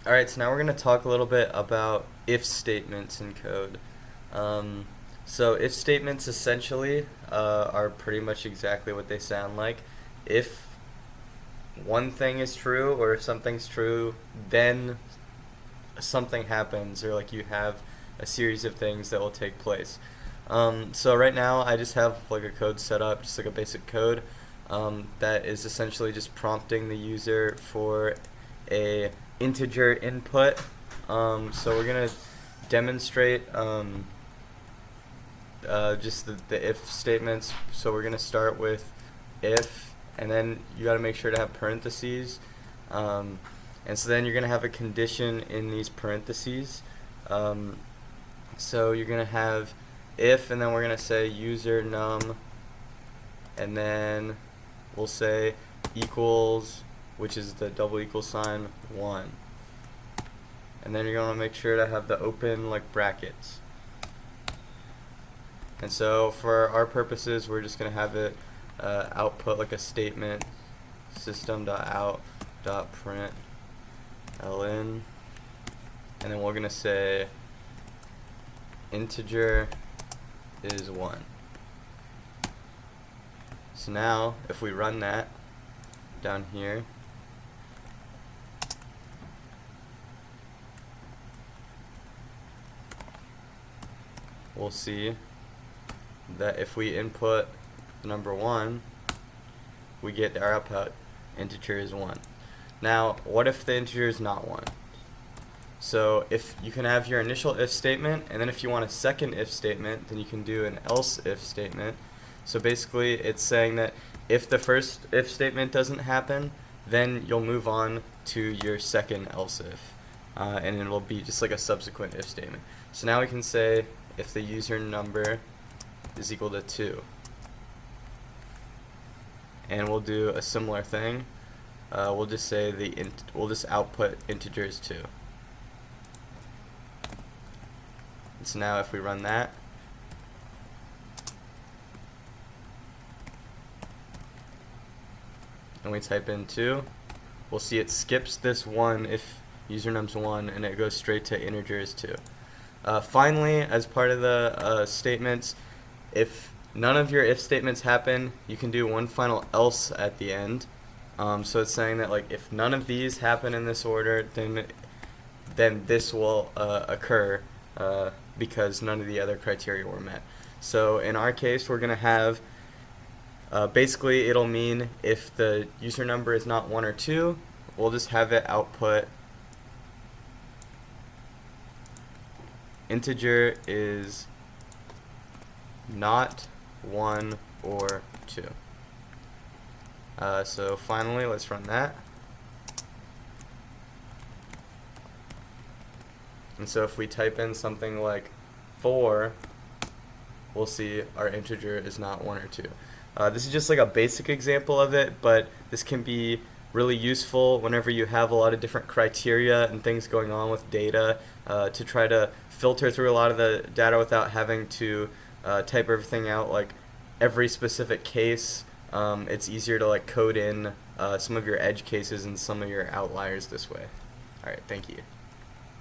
Alright, so now we're going to talk a little bit about if statements in code. Um, so if statements essentially are pretty much exactly what they sound like. If one thing is true or if something's true, then something happens, or like you have a series of things that will take place. So right now I just have like a code set up, just like a basic code that is essentially just prompting the user for a integer input. So we're gonna demonstrate just the if statements. So we're gonna start with if, and then you got to make sure to have parentheses. And so then you're going to have a condition in these parentheses. So you're going to have if, and then we're going to say user num, and then we'll say equals, which is the double equal sign, 1. And then you're going to make sure to have the open like brackets. And so for our purposes, we're just going to have it output like a statement, system.out.println, and then we're going to say integer is 1. So now if we run that down here, we'll see that if we input the number 1, we get our output integer is 1. Now, what if the integer is not 1? So if you can have your initial if statement, and then if you want a second if statement, then you can do an else if statement. So basically it's saying that if the first if statement doesn't happen, then you'll move on to your second else if, and it'll be just like a subsequent if statement. So now we can say if the user number is equal to 2, and we'll do a similar thing. We'll just say we'll just output integer is 2. And so now if we run that, and we type in 2, we'll see it skips this 1 if user num's 1, and it goes straight to integer is 2. Finally, as part of the statements, if none of your if statements happen, you can do one final else at the end. So it's saying that like if none of these happen in this order, then this will occur because none of the other criteria were met. So in our case, we're going to have basically it'll mean if the user number is not 1 or 2, we'll just have it output integer is not 1 or 2. So finally, let's run that. And so if we type in something like 4, we'll see our integer is not 1 or 2. This is just like a basic example of it, but this can be really useful whenever you have a lot of different criteria and things going on with data to try to filter through a lot of the data without having to type everything out like every specific case. It's easier to like code in some of your edge cases and some of your outliers this way. Alright, thank you.